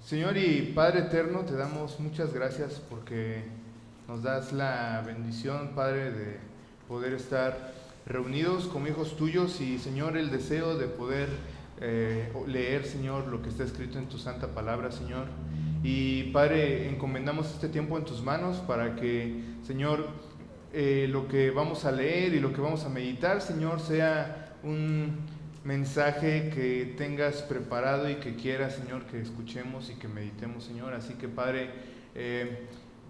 Señor y Padre eterno, te damos muchas gracias porque nos das la bendición, Padre, de poder estar reunidos como hijos tuyos y, Señor, el deseo de poder leer, Señor, lo que está escrito en tu santa palabra, Señor. Y, Padre, encomendamos este tiempo en tus manos para que, Señor, lo que vamos a leer y lo que vamos a meditar, Señor, sea un mensaje que tengas preparado y que quieras, Señor, que escuchemos y que meditemos, Señor. Así que, Padre,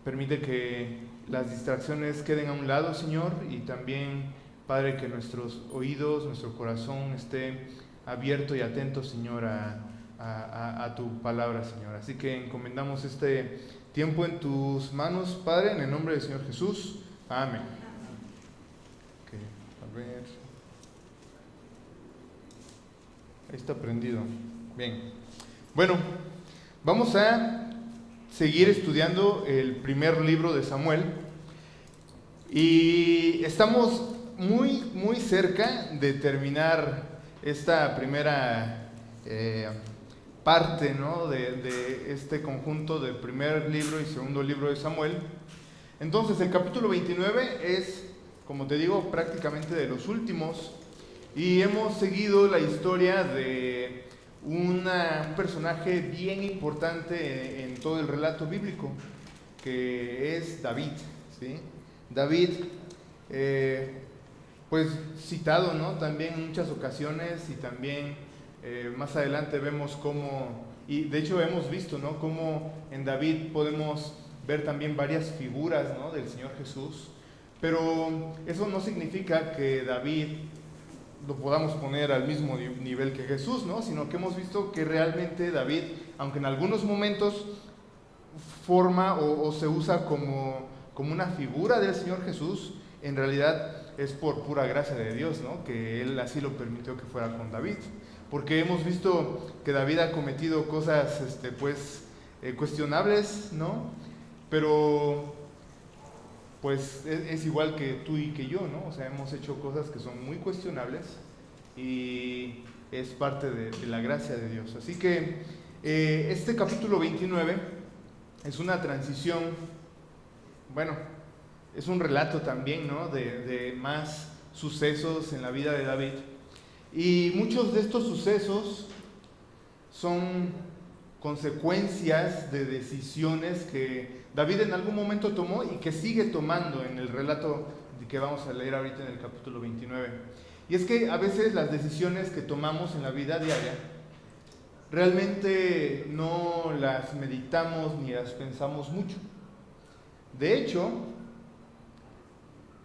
permite que las distracciones queden a un lado, Señor, y también, Padre, que nuestros oídos, nuestro corazón esté abierto y atento, Señor, a tu palabra, Señor. Así que encomendamos este tiempo en tus manos, Padre, en el nombre del Señor Jesús. Amén. Okay, a ver. Ahí está prendido. Bien. Bueno, vamos a seguir estudiando el primer libro de Samuel. Y estamos muy cerca de terminar esta primera parte, ¿no? de este conjunto del primer libro y segundo libro de Samuel. Entonces, el capítulo 29 es, como te digo, prácticamente de los últimos. Y hemos seguido la historia de un personaje bien importante en todo el relato bíblico, que es David, ¿sí? David, pues citado, ¿no? También en muchas ocasiones, y también más adelante vemos cómo, y de hecho hemos visto, ¿no? Cómo en David podemos ver también varias figuras, ¿no? Del Señor Jesús, pero eso no significa que David lo podamos poner al mismo nivel que Jesús, ¿no? Sino que hemos visto que realmente David, aunque en algunos momentos forma o se usa como una figura del Señor Jesús, en realidad es por pura gracia de Dios, ¿no? Que Él así lo permitió que fuera con David. Porque hemos visto que David ha cometido cosas, cuestionables, ¿no? Pero pues es igual que tú y que yo, ¿no? O sea, hemos hecho cosas que son muy cuestionables y es parte de la gracia de Dios. Así que este capítulo 29 es una transición, bueno, es un relato también, ¿no? De más sucesos en la vida de David. Y muchos de estos sucesos son consecuencias de decisiones que David en algún momento tomó y que sigue tomando en el relato que vamos a leer ahorita en el capítulo 29. Y es que a veces las decisiones que tomamos en la vida diaria realmente no las meditamos ni las pensamos mucho. De hecho,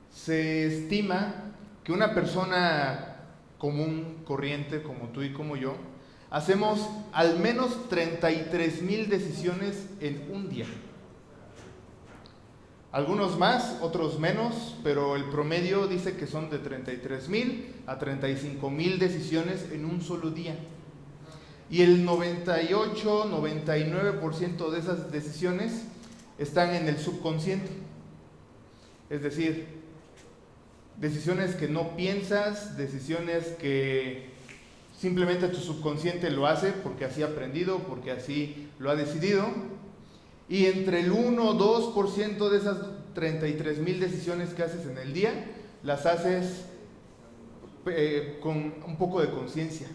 se estima que una persona común, corriente, como tú y como yo, hacemos al menos 33,000 decisiones en un día. Algunos más, otros menos, pero el promedio dice que son de 33,000 a 35,000 decisiones en un solo día. Y el 98, 99% de esas decisiones están en el subconsciente. Es decir, decisiones que no piensas, decisiones que simplemente tu subconsciente lo hace porque así ha aprendido, porque así lo ha decidido. Y entre el 1 o 2% de esas 33,000 decisiones que haces en el día, las haces con un poco de conciencia,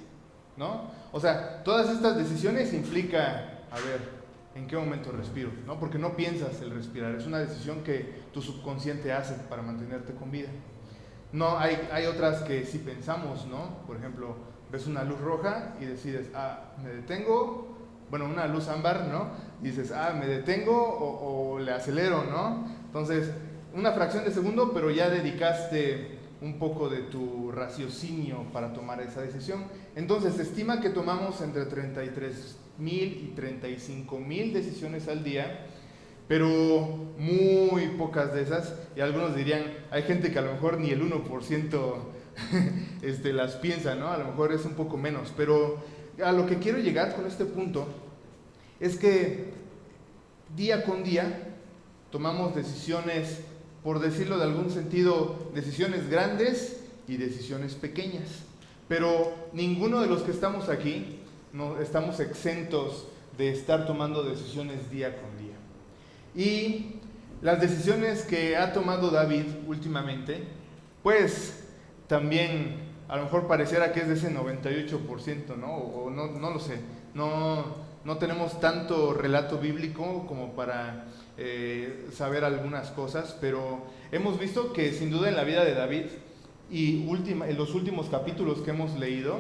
¿no? O sea, todas estas decisiones implica, a ver, ¿en qué momento respiro? ¿No? Porque no piensas el respirar, es una decisión que tu subconsciente hace para mantenerte con vida. No, hay otras que sí pensamos, ¿no? Por ejemplo, ves una luz roja y decides, me detengo, bueno, una luz ámbar, ¿no? Y dices, me detengo o le acelero, ¿no? Entonces, una fracción de segundo, pero ya dedicaste un poco de tu raciocinio para tomar esa decisión. Entonces, se estima que tomamos entre 33,000 y 35,000 decisiones al día, pero muy pocas de esas, y algunos dirían, hay gente que a lo mejor ni el 1% las piensa, ¿no? A lo mejor es un poco menos, pero a lo que quiero llegar con este punto es que día con día tomamos decisiones, por decirlo de algún sentido, decisiones grandes y decisiones pequeñas, pero ninguno de los que estamos aquí no estamos exentos de estar tomando decisiones día con día. Y las decisiones que ha tomado David últimamente, pues también a lo mejor pareciera que es de ese 98%, ¿no? O no lo sé. No tenemos tanto relato bíblico como para saber algunas cosas, pero hemos visto que sin duda en la vida de David y en los últimos capítulos que hemos leído,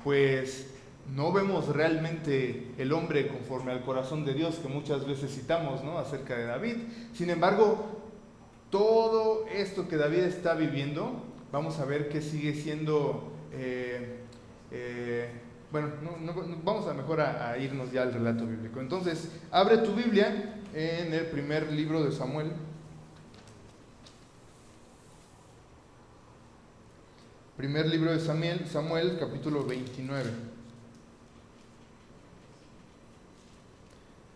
pues no vemos realmente el hombre conforme al corazón de Dios que muchas veces citamos, ¿no?, acerca de David. Sin embargo, todo esto que David está viviendo, vamos a ver que sigue siendo, vamos a mejor a irnos ya al relato bíblico. Entonces, abre tu Biblia en el primer libro de Samuel. Primer libro de Samuel, capítulo 29.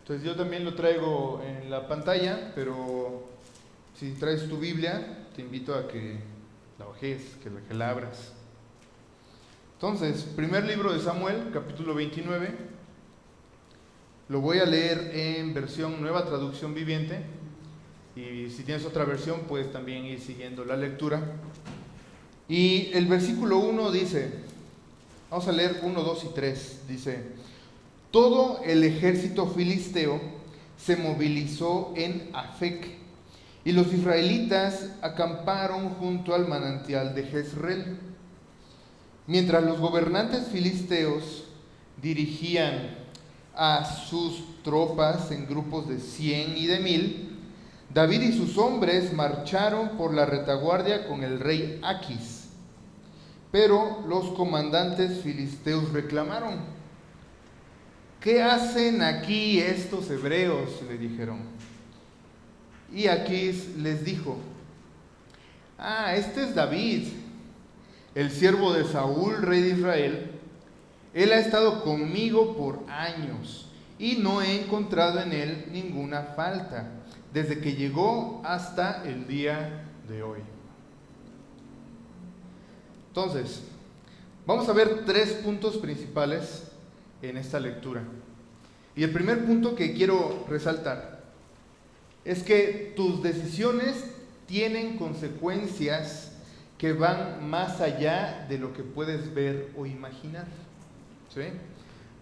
Entonces yo también lo traigo en la pantalla, pero si traes tu Biblia, te invito a que la hojees, que la abras. Entonces, primer libro de Samuel, capítulo 29, lo voy a leer en versión Nueva Traducción Viviente, y si tienes otra versión, puedes también ir siguiendo la lectura. Y el versículo 1 dice, vamos a leer 1, 2 y 3, dice: todo el ejército filisteo se movilizó en Afec, y los israelitas acamparon junto al manantial de Jezreel. Mientras los gobernantes filisteos dirigían a sus tropas en grupos de 100 y de 1000, David y sus hombres marcharon por la retaguardia con el rey Aquis. Pero los comandantes filisteos reclamaron: ¿qué hacen aquí estos hebreos?, le dijeron. Y Aquis les dijo: este es David, el siervo de Saúl, rey de Israel. Él ha estado conmigo por años y no he encontrado en él ninguna falta, desde que llegó hasta el día de hoy. Entonces, vamos a ver 3 puntos principales en esta lectura. Y el primer punto que quiero resaltar es que tus decisiones tienen consecuencias que van más allá de lo que puedes ver o imaginar, ¿sí?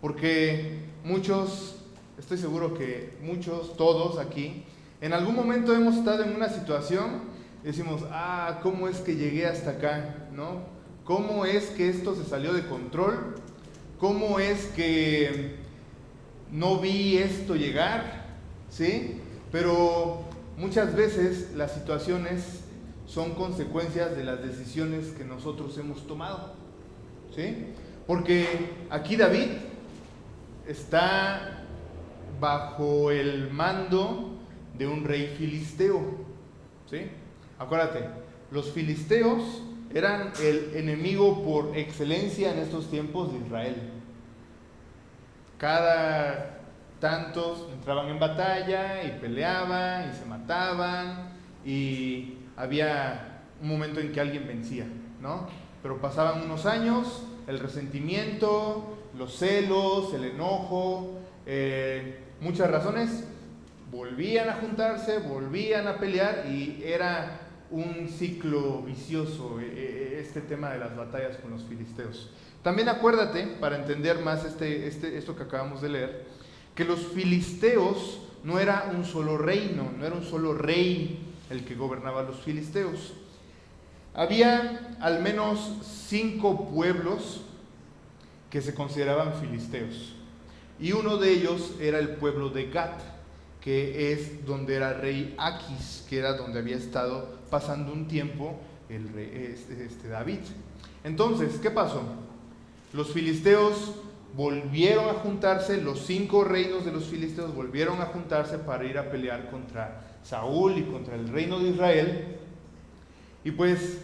Porque estoy seguro que todos aquí, en algún momento hemos estado en una situación y decimos: ¿cómo es que llegué hasta acá?, ¿no? ¿Cómo es que esto se salió de control? ¿Cómo es que no vi esto llegar? ¿Sí? Pero muchas veces las situaciones son consecuencias de las decisiones que nosotros hemos tomado, ¿sí? Porque aquí David está bajo el mando de un rey filisteo, ¿sí? Acuérdate, los filisteos eran el enemigo por excelencia en estos tiempos de Israel. Cada tantos entraban en batalla y peleaban y se mataban, y había un momento en que alguien vencía, ¿no? Pero pasaban unos años, el resentimiento, los celos, el enojo, muchas razones, volvían a juntarse, volvían a pelear, y era un ciclo vicioso este tema de las batallas con los filisteos. También acuérdate, para entender más esto que acabamos de leer, que los filisteos no era un solo reino, no era un solo rey el que gobernaba a los filisteos. Había al menos 5 pueblos que se consideraban filisteos, y uno de ellos era el pueblo de Gat, que es donde era rey Aquis, que era donde había estado pasando un tiempo el rey, David. Entonces, ¿qué pasó? Los filisteos volvieron a juntarse, los 5 reinos de los filisteos volvieron a juntarse para ir a pelear contra Saúl y contra el reino de Israel, y pues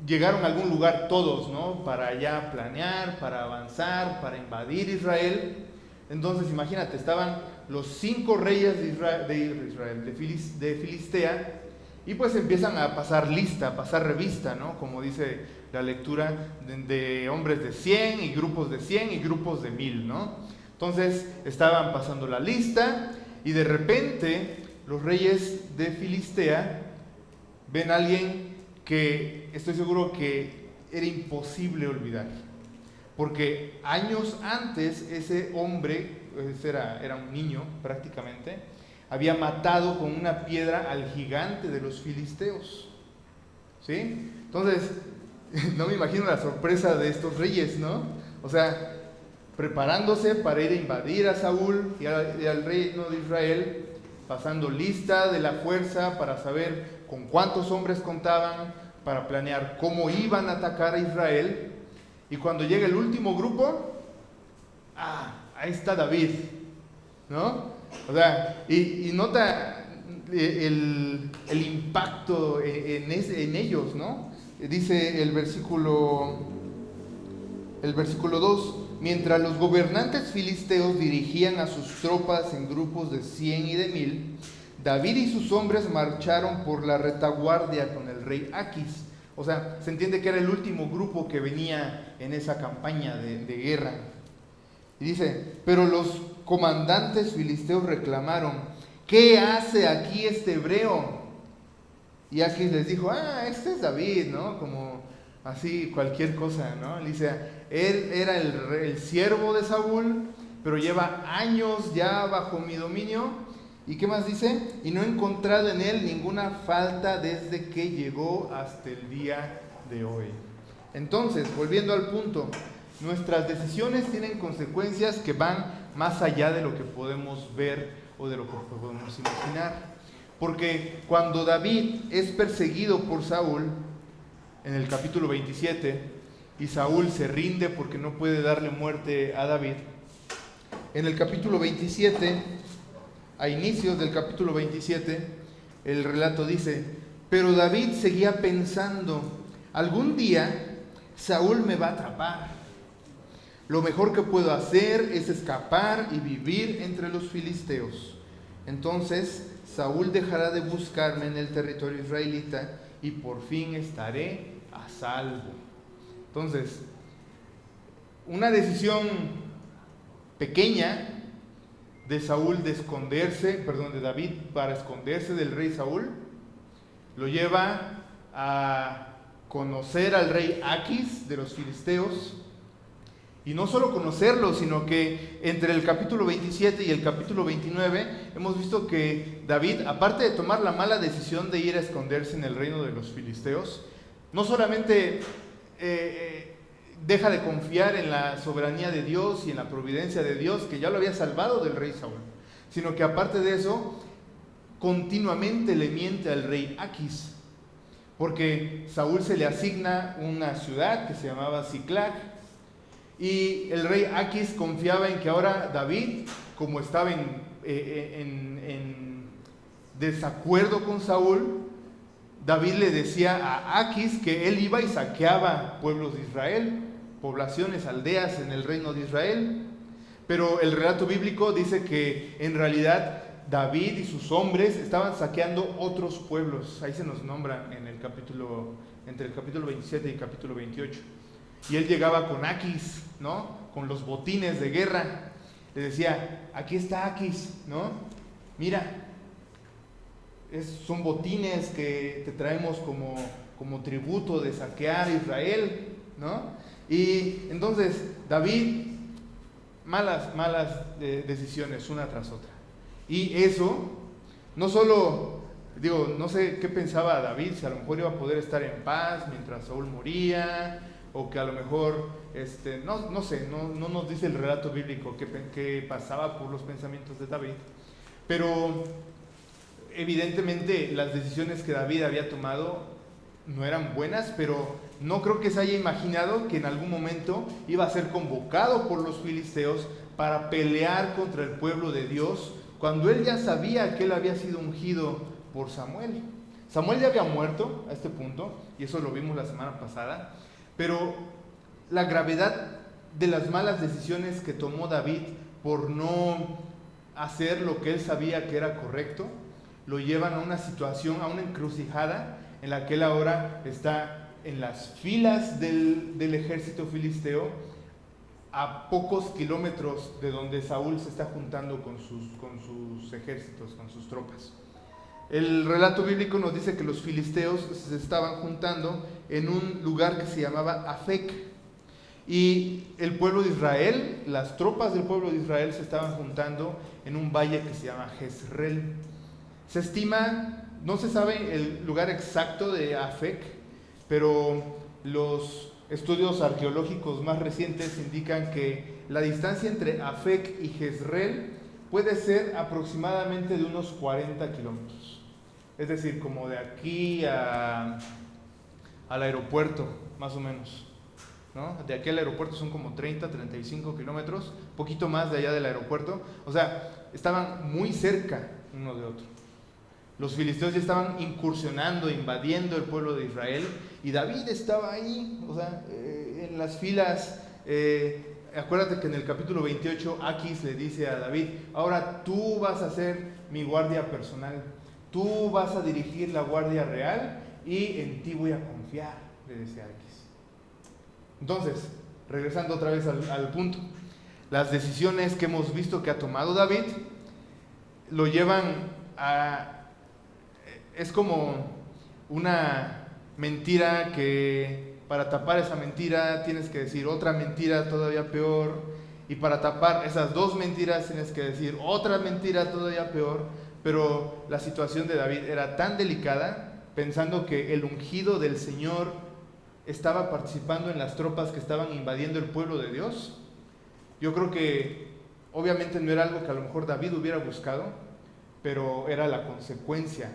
llegaron a algún lugar todos, ¿no?, para ya planear, para avanzar, para invadir Israel. Entonces imagínate, estaban los 5 reyes de Filistea, y pues empiezan a pasar lista, a pasar revista, ¿no?, como dice la lectura, de hombres de 100 y grupos de 100 y grupos de 1000, ¿no? Entonces estaban pasando la lista y de repente los reyes de Filistea ven a alguien que estoy seguro que era imposible olvidar. Porque años antes ese hombre, era un niño prácticamente, había matado con una piedra al gigante de los filisteos. ¿Sí? Entonces, no me imagino la sorpresa de estos reyes, ¿no? O sea, preparándose para ir a invadir a Saúl y al reino de Israel, pasando lista de la fuerza para saber con cuántos hombres contaban, para planear cómo iban a atacar a Israel. Y cuando llega el último grupo, ahí está David, ¿no? O sea, y nota el impacto en ellos, ¿no? Dice el versículo 2: mientras los gobernantes filisteos dirigían a sus tropas en grupos de 100 y de 1000, David y sus hombres marcharon por la retaguardia con el rey Aquis. O sea, se entiende que era el último grupo que venía en esa campaña de guerra. Y dice, pero los comandantes filisteos reclamaron, ¿qué hace aquí este hebreo? Y Aquis les dijo, este es David, ¿no? Como así cualquier cosa, ¿no? Él dice, él era el siervo de Saúl, pero lleva años ya bajo mi dominio. ¿Y qué más dice? Y no he encontrado en él ninguna falta desde que llegó hasta el día de hoy. Entonces, volviendo al punto, nuestras decisiones tienen consecuencias que van más allá de lo que podemos ver o de lo que podemos imaginar. Porque cuando David es perseguido por Saúl, en el capítulo 27, y Saúl se rinde porque no puede darle muerte a David, en el capítulo 27, a inicios del capítulo 27, el relato dice, pero David seguía pensando, algún día Saúl me va a atrapar. Lo mejor que puedo hacer es escapar y vivir entre los filisteos. Entonces Saúl dejará de buscarme en el territorio israelita y por fin estaré a salvo. Entonces, una decisión pequeña de de David para esconderse del rey Saúl, lo lleva a conocer al rey Aquis de los filisteos, y no solo conocerlo, sino que entre el capítulo 27 y el capítulo 29 hemos visto que David, aparte de tomar la mala decisión de ir a esconderse en el reino de los filisteos, no solamente deja de confiar en la soberanía de Dios y en la providencia de Dios, que ya lo había salvado del rey Saúl, sino que aparte de eso, continuamente le miente al rey Aquis, porque Saúl se le asigna una ciudad que se llamaba Siclag, y el rey Aquis confiaba en que ahora David, como estaba en desacuerdo con Saúl, David le decía a Aquis que él iba y saqueaba pueblos de Israel, poblaciones, aldeas en el reino de Israel. Pero el relato bíblico dice que en realidad David y sus hombres estaban saqueando otros pueblos. Ahí se nos nombra entre el capítulo 27 y el capítulo 28. Y él llegaba con Aquis, ¿no? Con los botines de guerra. Le decía, aquí está Aquis, ¿no? Mira, son botines que te traemos como tributo de saquear Israel, ¿no? Y entonces David, malas decisiones una tras otra. Y eso, no solo, no sé qué pensaba David, si a lo mejor iba a poder estar en paz mientras Saúl moría, o que a lo mejor, no sé, no nos dice el relato bíblico qué pasaba por los pensamientos de David, pero evidentemente las decisiones que David había tomado no eran buenas, pero no creo que se haya imaginado que en algún momento iba a ser convocado por los filisteos para pelear contra el pueblo de Dios, cuando él ya sabía que él había sido ungido por Samuel. Samuel ya había muerto a este punto, y eso lo vimos la semana pasada, pero la gravedad de las malas decisiones que tomó David por no hacer lo que él sabía que era correcto, lo llevan a una situación, a una encrucijada en la que él ahora está en las filas del ejército filisteo, a pocos kilómetros de donde Saúl se está juntando con sus ejércitos, con sus tropas. El relato bíblico nos dice que los filisteos se estaban juntando en un lugar que se llamaba Afec, y el pueblo de Israel, las tropas del pueblo de Israel se estaban juntando en un valle que se llama Jezreel. Se estima, no se sabe el lugar exacto de Afec, pero los estudios arqueológicos más recientes indican que la distancia entre Afec y Jezreel puede ser aproximadamente de unos 40 kilómetros. Es decir, como de aquí al aeropuerto, más o menos, ¿no? De aquí al aeropuerto son como 30, 35 kilómetros, poquito más de allá del aeropuerto. O sea, estaban muy cerca uno de otro. Los filisteos ya estaban incursionando, invadiendo el pueblo de Israel, y David estaba ahí, o sea, en las filas. Acuérdate que en el capítulo 28 Aquis le dice a David: ahora tú vas a ser mi guardia personal, tú vas a dirigir la guardia real y en ti voy a confiar, le decía Aquis. Entonces, regresando otra vez al punto, las decisiones que hemos visto que ha tomado David lo llevan a... Es como una mentira que para tapar esa mentira tienes que decir otra mentira todavía peor, y para tapar esas dos mentiras tienes que decir otra mentira todavía peor. Pero la situación de David era tan delicada, pensando que el ungido del Señor estaba participando en las tropas que estaban invadiendo el pueblo de Dios. Yo creo que obviamente no era algo que a lo mejor David hubiera buscado, pero era la consecuencia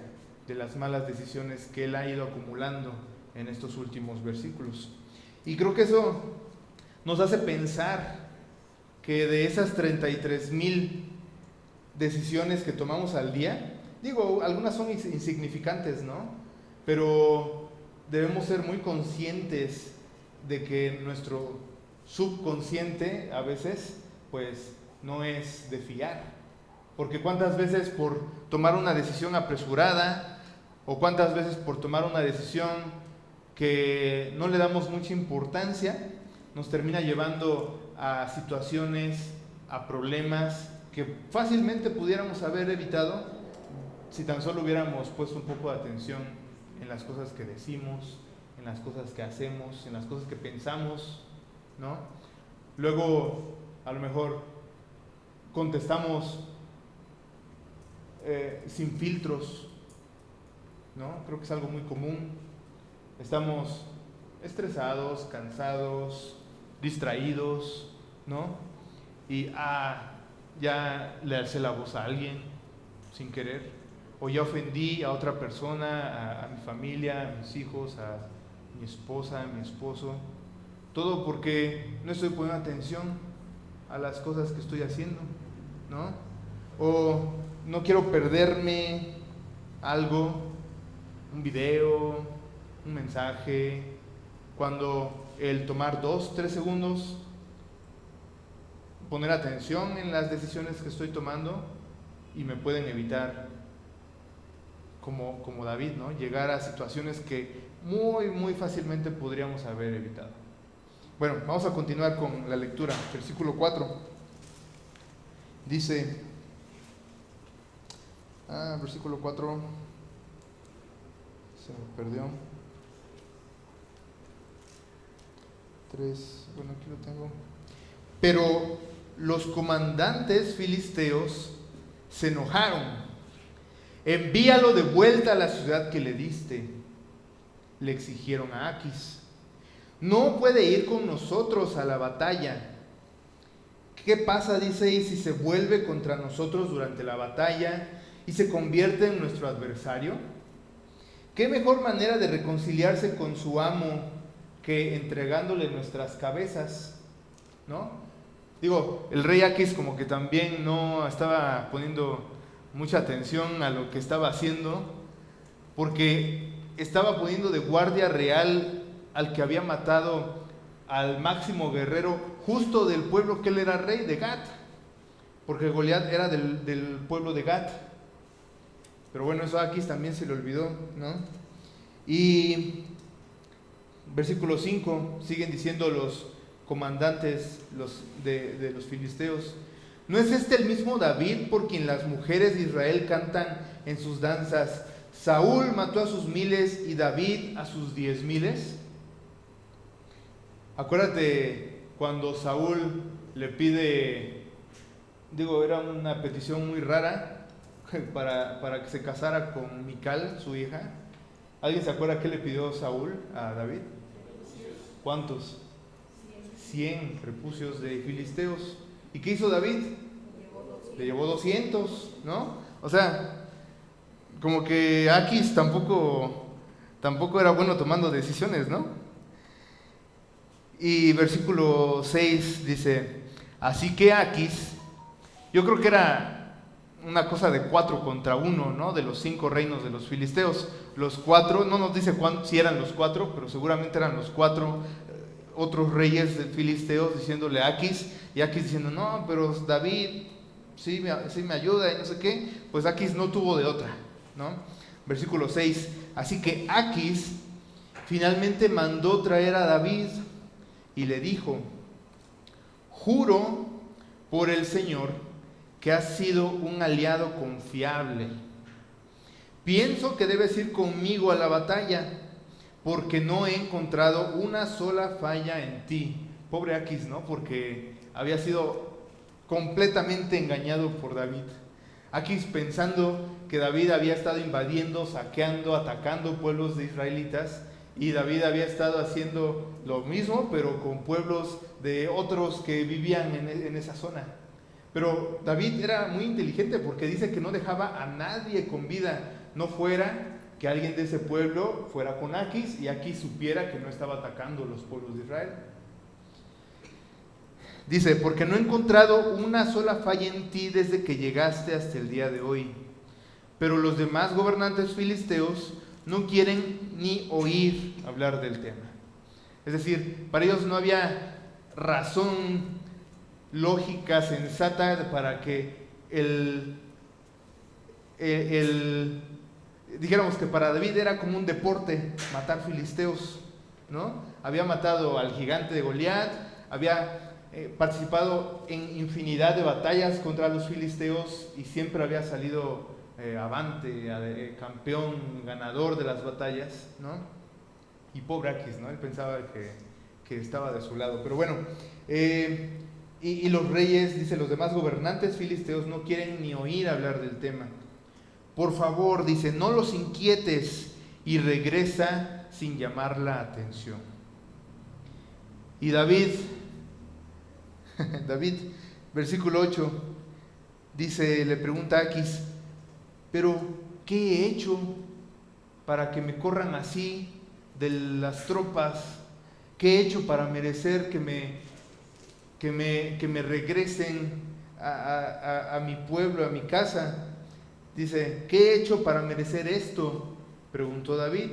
de las malas decisiones que él ha ido acumulando en estos últimos versículos. Y creo que eso nos hace pensar que de esas 33,000 decisiones que tomamos al día, digo, algunas son insignificantes, ¿no? Pero debemos ser muy conscientes de que nuestro subconsciente a veces, pues, no es de fiar. Porque cuántas veces por tomar una decisión apresurada, o cuántas veces por tomar una decisión que no le damos mucha importancia, nos termina llevando a situaciones, a problemas que fácilmente pudiéramos haber evitado si tan solo hubiéramos puesto un poco de atención en las cosas que decimos, en las cosas que hacemos, en las cosas que pensamos, ¿no? Luego, a lo mejor, contestamos sin filtros, ¿no? Creo que es algo muy común. Estamos estresados, cansados, distraídos, ¿no? Y ya le alcé la voz a alguien sin querer, o ya ofendí a otra persona, a mi familia, a mis hijos, a mi esposa, a mi esposo, todo porque no estoy poniendo atención a las cosas que estoy haciendo, ¿no? O no quiero perderme algo, un video, un mensaje, cuando el tomar 2, 3 segundos, poner atención en las decisiones que estoy tomando, y me pueden evitar, como David, ¿no? Llegar a situaciones que muy fácilmente podríamos haber evitado. Bueno, vamos a continuar con la lectura. Versículo 4 dice, versículo 4, se me perdió. 3, bueno, aquí lo tengo. Pero los comandantes filisteos se enojaron. Envíalo de vuelta a la ciudad que le diste, le exigieron a Aquis. No puede ir con nosotros a la batalla. ¿Qué pasa, dice, y si se vuelve contra nosotros durante la batalla y se convierte en nuestro adversario? ¿Qué mejor manera de reconciliarse con su amo que entregándole nuestras cabezas? ¿No? Digo, el rey Aquis como que también no estaba poniendo mucha atención a lo que estaba haciendo, porque estaba poniendo de guardia real al que había matado al máximo guerrero justo del pueblo que él era rey, de Gat, porque Goliat era del pueblo de Gat. Pero bueno, eso a Aquis también se le olvidó, ¿no? Y versículo 5, siguen diciendo los comandantes de los filisteos: ¿no es este el mismo David por quien las mujeres de Israel cantan en sus danzas: Saúl mató a sus miles y David a sus 10,000? Acuérdate cuando Saúl le pide, era una petición muy rara para que se casara con Mical, su hija. ¿Alguien se acuerda qué le pidió Saúl a David? ¿Cuántos? 100 prepucios de filisteos. ¿Y qué hizo David? Le llevó 200, ¿no? O sea, como que Aquis tampoco era bueno tomando decisiones, ¿no? Y versículo 6 dice: así que Aquis, yo creo que era una cosa de 4 contra 1, ¿no? De los 5 reinos de los filisteos. Los 4, no nos dice si eran los 4, pero seguramente eran los 4 otros reyes de filisteos diciéndole a Aquis, y Aquis diciendo: no, pero David sí me ayuda y no sé qué. Pues Aquis no tuvo de otra, ¿no? Versículo 6: así que Aquis finalmente mandó traer a David y le dijo: juro por el Señor que has sido un aliado confiable. Pienso que debes ir conmigo a la batalla, porque no he encontrado una sola falla en ti. Pobre Aquis, ¿no? Porque había sido completamente engañado por David. Aquis pensando que David había estado invadiendo, saqueando, atacando pueblos de israelitas, y David había estado haciendo lo mismo, pero con pueblos de otros que vivían en esa zona. Pero David era muy inteligente, porque dice que no dejaba a nadie con vida, no fuera que alguien de ese pueblo fuera con Aquis y Aquis supiera que no estaba atacando los pueblos de Israel. Dice: porque no he encontrado una sola falla en ti desde que llegaste hasta el día de hoy. Pero los demás gobernantes filisteos no quieren ni oír hablar del tema. Es decir, para ellos no había razón lógica, sensata, para que dijéramos que para David era como un deporte matar filisteos, ¿no? Había matado al gigante de Goliat, había participado en infinidad de batallas contra los filisteos y siempre había salido avante, campeón, ganador de las batallas, ¿no? Y pobre Aquis, ¿no? Él pensaba que estaba de su lado. Pero bueno, y los reyes, dice, los demás gobernantes filisteos no quieren ni oír hablar del tema. Por favor, dice, no los inquietes, y regresa sin llamar la atención. Y David, versículo 8, dice, le pregunta a Aquis: pero ¿qué he hecho para que me corran así de las tropas? ¿Qué he hecho para merecer que me regresen a mi pueblo, a mi casa? Dice: ¿qué he hecho para merecer esto?, preguntó David.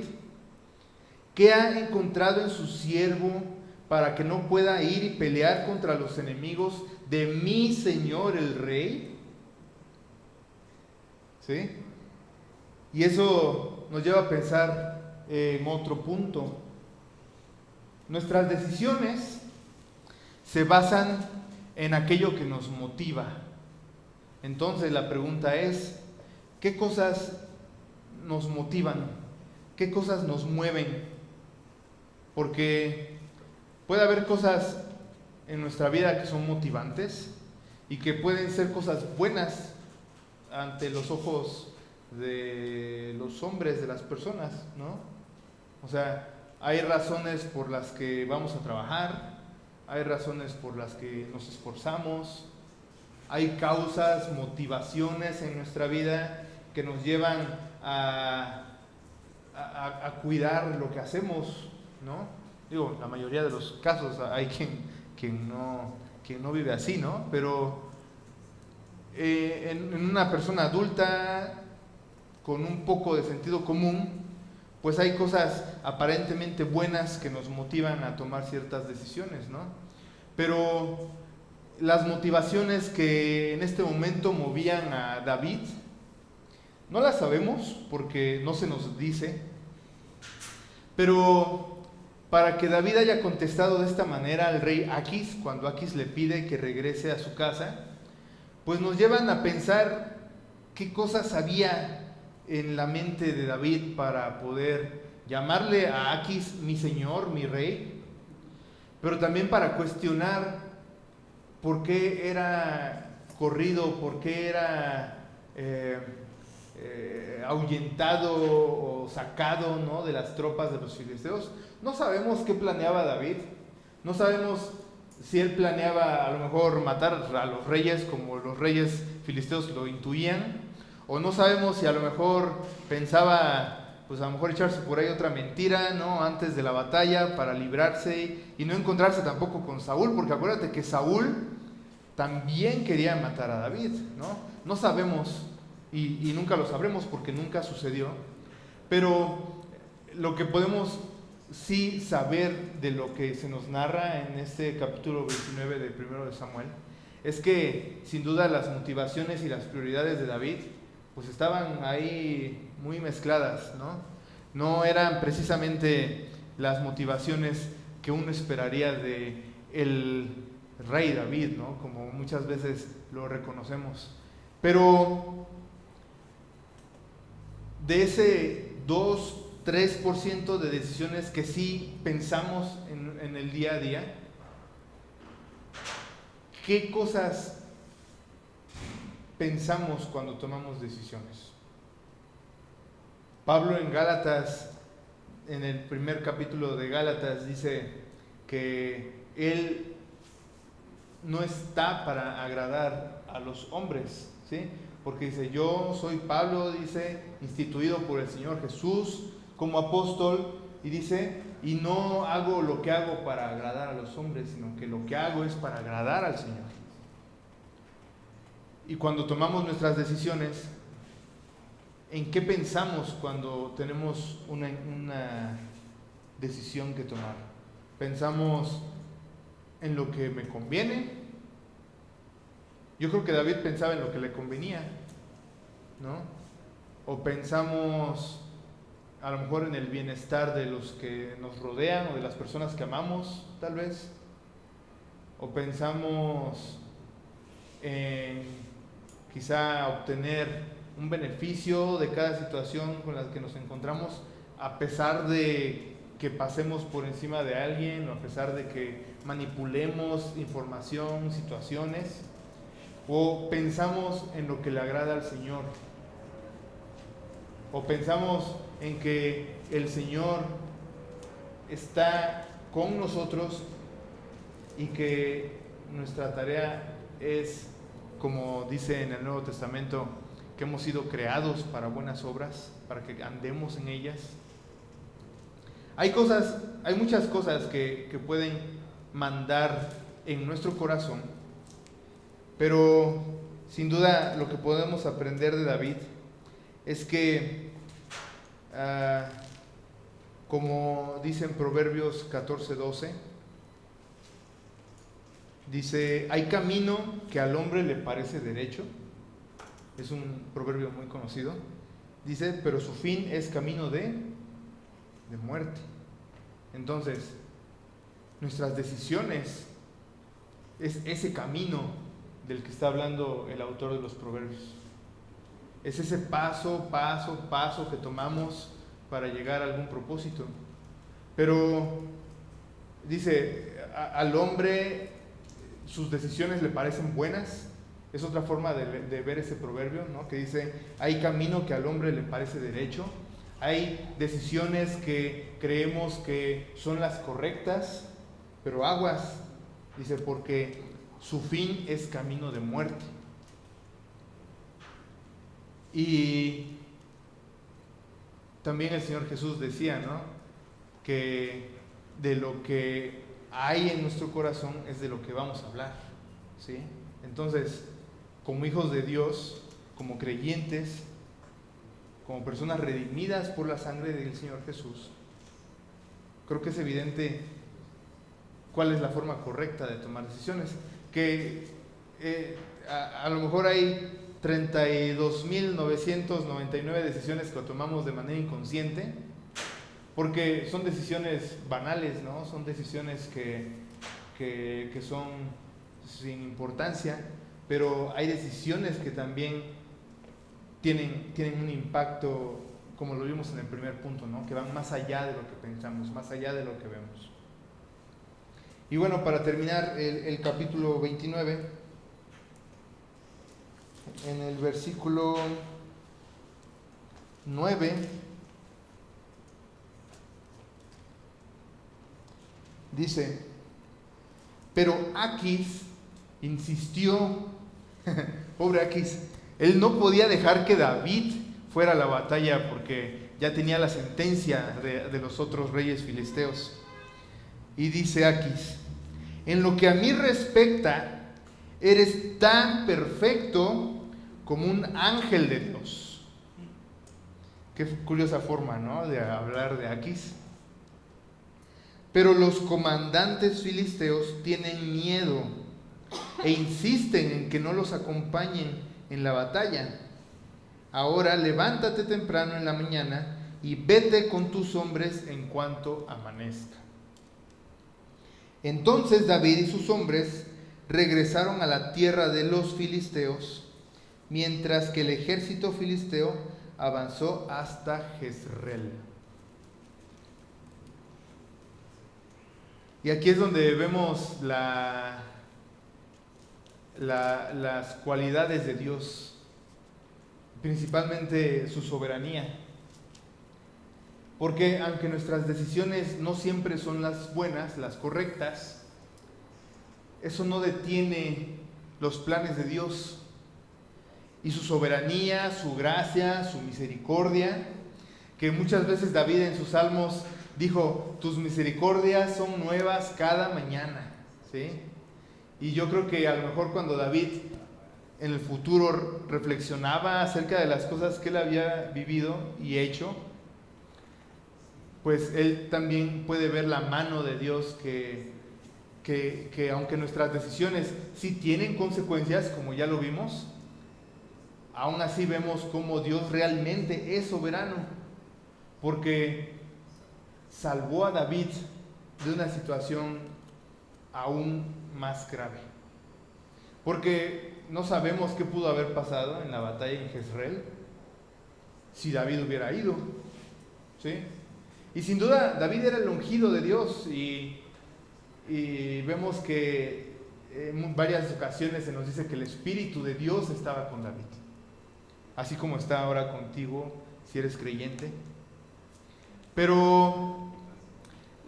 ¿Qué ha encontrado en su siervo para que no pueda ir y pelear contra los enemigos de mi señor el rey? ¿Sí? Y eso nos lleva a pensar en otro punto. Nuestras decisiones se basan en aquello que nos motiva. Entonces la pregunta es: ¿qué cosas nos motivan? ¿Qué cosas nos mueven? Porque puede haber cosas en nuestra vida que son motivantes y que pueden ser cosas buenas ante los ojos de los hombres, de las personas, ¿no? O sea, hay razones por las que vamos a trabajar, hay razones por las que nos esforzamos, hay causas, motivaciones en nuestra vida que nos llevan a cuidar lo que hacemos, ¿no? Digo, la mayoría de los casos hay quien no vive así, ¿no? Pero en una persona adulta con un poco de sentido común, pues hay cosas aparentemente buenas que nos motivan a tomar ciertas decisiones, ¿no? Pero las motivaciones que en este momento movían a David, no las sabemos porque no se nos dice, pero para que David haya contestado de esta manera al rey Aquis, cuando Aquis le pide que regrese a su casa, pues nos llevan a pensar qué cosas había en la mente de David para poder llamarle a Aquis mi señor, mi rey, pero también para cuestionar por qué era corrido, por qué era ahuyentado o sacado, ¿no?, de las tropas de los filisteos. No sabemos qué planeaba David, no sabemos si él planeaba a lo mejor matar a los reyes como los reyes filisteos lo intuían, o no sabemos si a lo mejor pensaba, pues a lo mejor echarse por ahí otra mentira, ¿no?, antes de la batalla para librarse y no encontrarse tampoco con Saúl, porque acuérdate que Saúl también quería matar a David, ¿no? No sabemos y nunca lo sabremos porque nunca sucedió, pero lo que podemos sí saber de lo que se nos narra en este capítulo 29 de 1 de Samuel es que sin duda las motivaciones y las prioridades de David pues estaban ahí muy mezcladas, ¿no? No eran precisamente las motivaciones que uno esperaría de el rey David, ¿no?, como muchas veces lo reconocemos. Pero de ese 2-3% de decisiones que sí pensamos en el día a día, ¿qué cosas pensamos cuando tomamos decisiones? Pablo en Gálatas, en el primer capítulo de Gálatas, dice que él no está para agradar a los hombres, ¿sí? Porque dice, yo soy Pablo, dice, instituido por el Señor Jesús como apóstol, y dice, y no hago lo que hago para agradar a los hombres, sino que lo que hago es para agradar al Señor. Y cuando tomamos nuestras decisiones, ¿en qué pensamos cuando tenemos una decisión que tomar? ¿Pensamos en lo que me conviene? Yo creo que David pensaba en lo que le convenía, ¿no? O pensamos a lo mejor en el bienestar de los que nos rodean o de las personas que amamos, tal vez. O pensamos en quizá obtener un beneficio de cada situación con la que nos encontramos, a pesar de que pasemos por encima de alguien, o a pesar de que manipulemos información, situaciones. O pensamos en lo que le agrada al Señor, o pensamos en que el Señor está con nosotros y que nuestra tarea es, como dice en el Nuevo Testamento, que hemos sido creados para buenas obras, para que andemos en ellas. Hay muchas cosas que pueden mandar en nuestro corazón, pero sin duda lo que podemos aprender de David es que, como dice en Proverbios 14:12, dice, hay camino que al hombre le parece derecho, es un proverbio muy conocido, dice, pero su fin es camino de muerte. Entonces, nuestras decisiones es ese camino del que está hablando el autor de los proverbios. Es ese paso que tomamos para llegar a algún propósito. Pero dice, al hombre sus decisiones le parecen buenas. Es otra forma de ver ese proverbio, ¿no?, que dice, hay camino que al hombre le parece derecho. Hay decisiones que creemos que son las correctas, pero aguas, dice, porque su fin es camino de muerte. Y también el Señor Jesús decía, ¿no?, que de lo que hay en nuestro corazón es de lo que vamos a hablar, ¿sí? Entonces, como hijos de Dios, como creyentes, como personas redimidas por la sangre del Señor Jesús, creo que es evidente cuál es la forma correcta de tomar decisiones. Que a lo mejor hay 32.999 decisiones que tomamos de manera inconsciente, porque son decisiones banales, ¿no? Son decisiones que son sin importancia, pero hay decisiones que también tienen un impacto, como lo vimos en el primer punto, ¿no? Que van más allá de lo que pensamos, más allá de lo que vemos. Y bueno, para terminar el capítulo 29, en el versículo 9, dice: pero Aquis insistió, pobre Aquis, él no podía dejar que David fuera a la batalla porque ya tenía la sentencia de los otros reyes filisteos. Y dice Aquis: en lo que a mí respecta, eres tan perfecto como un ángel de Dios. Qué curiosa forma, ¿no?, de hablar de Aquis. Pero los comandantes filisteos tienen miedo e insisten en que no los acompañen en la batalla. Ahora levántate temprano en la mañana y vete con tus hombres en cuanto amanezca. Entonces David y sus hombres regresaron a la tierra de los filisteos, mientras que el ejército filisteo avanzó hasta Jezreel. Y aquí es donde vemos las cualidades de Dios, principalmente su soberanía. Porque aunque nuestras decisiones no siempre son las buenas, las correctas, eso no detiene los planes de Dios y su soberanía, su gracia, su misericordia, que muchas veces David en sus salmos dijo: tus misericordias son nuevas cada mañana, ¿sí? Y yo creo que a lo mejor cuando David en el futuro reflexionaba acerca de las cosas que él había vivido y hecho, pues él también puede ver la mano de Dios que aunque nuestras decisiones sí tienen consecuencias, como ya lo vimos, aún así vemos cómo Dios realmente es soberano, porque salvó a David de una situación aún más grave. Porque no sabemos qué pudo haber pasado en la batalla en Jezreel si David hubiera ido, ¿sí? Y sin duda David era el ungido de Dios, y vemos que en varias ocasiones se nos dice que el Espíritu de Dios estaba con David, así como está ahora contigo si eres creyente. Pero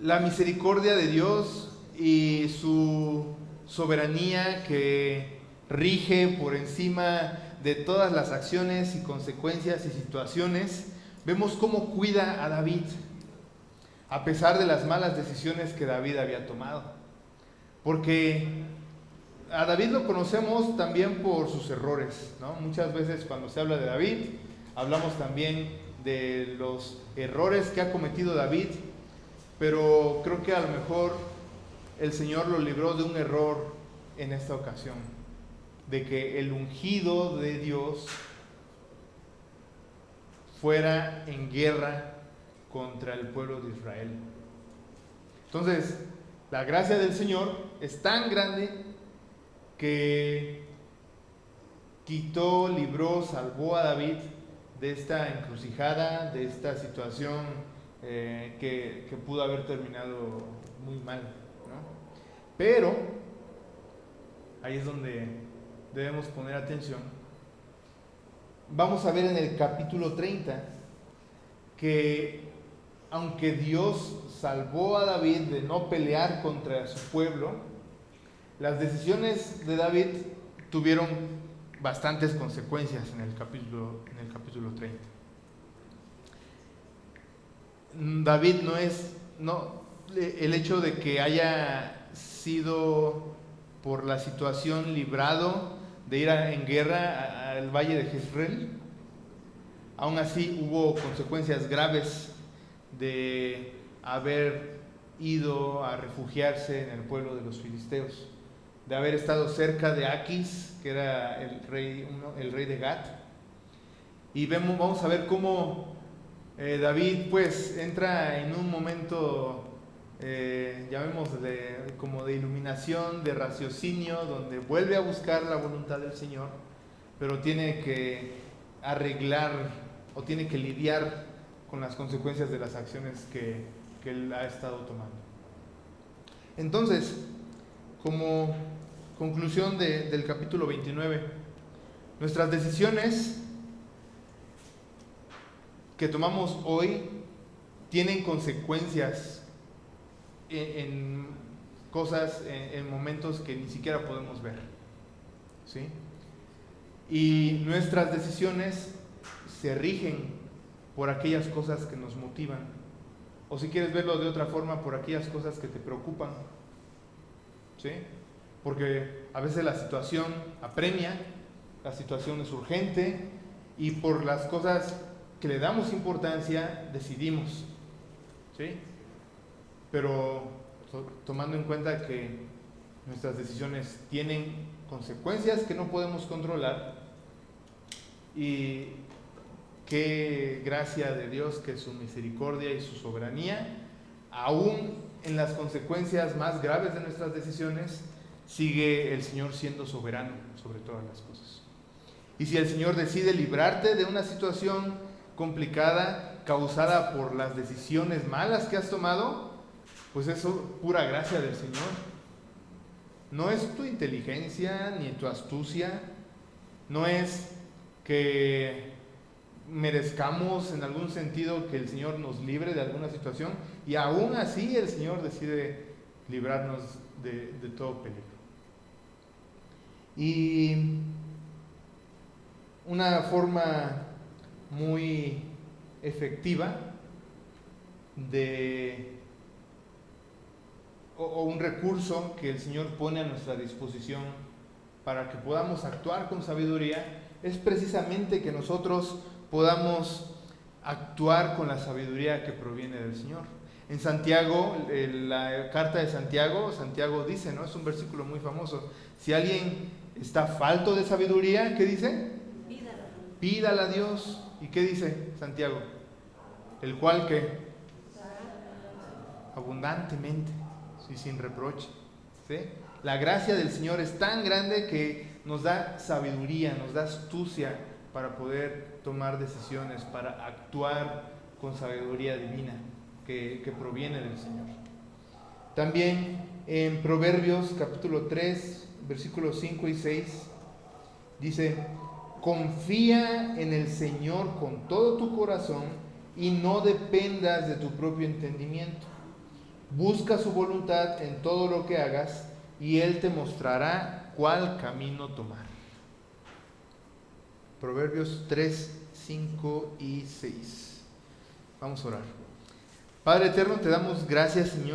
la misericordia de Dios y su soberanía que rige por encima de todas las acciones y consecuencias y situaciones, vemos cómo cuida a David, a pesar de las malas decisiones que David había tomado. Porque a David lo conocemos también por sus errores, ¿no? Muchas veces cuando se habla de David, hablamos también de los errores que ha cometido David, pero creo que a lo mejor el Señor lo libró de un error en esta ocasión, de que el ungido de Dios fuera en guerra contra el pueblo de Israel. Entonces, la gracia del Señor es tan grande que quitó, libró, salvó a David de esta encrucijada, de esta situación que pudo haber terminado muy mal, ¿no? Pero ahí es donde debemos poner atención. Vamos a ver en el capítulo 30 que aunque Dios salvó a David de no pelear contra su pueblo, las decisiones de David tuvieron bastantes consecuencias en el capítulo 30. David el hecho de que haya sido por la situación librado de ir en guerra al valle de Jezreel, aún así hubo consecuencias graves de haber ido a refugiarse en el pueblo de los filisteos, de haber estado cerca de Aquis, que era el rey de Gat. Y vamos a ver cómo David pues entra en un momento, llamémosle como de iluminación, de raciocinio, donde vuelve a buscar la voluntad del Señor, pero tiene que arreglar o tiene que lidiar con las consecuencias de las acciones que él ha estado tomando. Entonces, como conclusión del capítulo 29, nuestras decisiones que tomamos hoy tienen consecuencias en cosas, en momentos que ni siquiera podemos ver, ¿sí? Y nuestras decisiones se rigen por aquellas cosas que nos motivan, o si quieres verlo de otra forma, por aquellas cosas que te preocupan, ¿sí? Porque a veces la situación apremia, la situación es urgente, y por las cosas que le damos importancia decidimos, ¿sí? Pero tomando en cuenta que nuestras decisiones tienen consecuencias que no podemos controlar, y qué gracia de Dios, que su misericordia y su soberanía, aún en las consecuencias más graves de nuestras decisiones, sigue el Señor siendo soberano sobre todas las cosas. Y si el Señor decide librarte de una situación complicada causada por las decisiones malas que has tomado, pues eso pura gracia del Señor. No es tu inteligencia ni tu astucia, no es que merezcamos en algún sentido que el Señor nos libre de alguna situación, y aún así el Señor decide librarnos de todo peligro. Y una forma muy efectiva o un recurso que el Señor pone a nuestra disposición para que podamos actuar con sabiduría es precisamente que nosotros podamos actuar con la sabiduría que proviene del Señor. En Santiago, la carta de Santiago, Santiago dice, ¿no? Es un versículo muy famoso: si alguien está falto de sabiduría, ¿qué dice? Pídala a Dios. ¿Y qué dice Santiago? El cual que abundantemente, ¿sí? Sin reproche, ¿sí? La gracia del Señor es tan grande que nos da sabiduría, nos da astucia para poder tomar decisiones, para actuar con sabiduría divina que proviene del Señor. También en Proverbios capítulo 3, versículos 5 y 6, dice: confía en el Señor con todo tu corazón y no dependas de tu propio entendimiento. Busca su voluntad en todo lo que hagas y Él te mostrará cuál camino tomar. Proverbios 3, 5 y 6. Vamos a orar. Padre eterno, te damos gracias, Señor.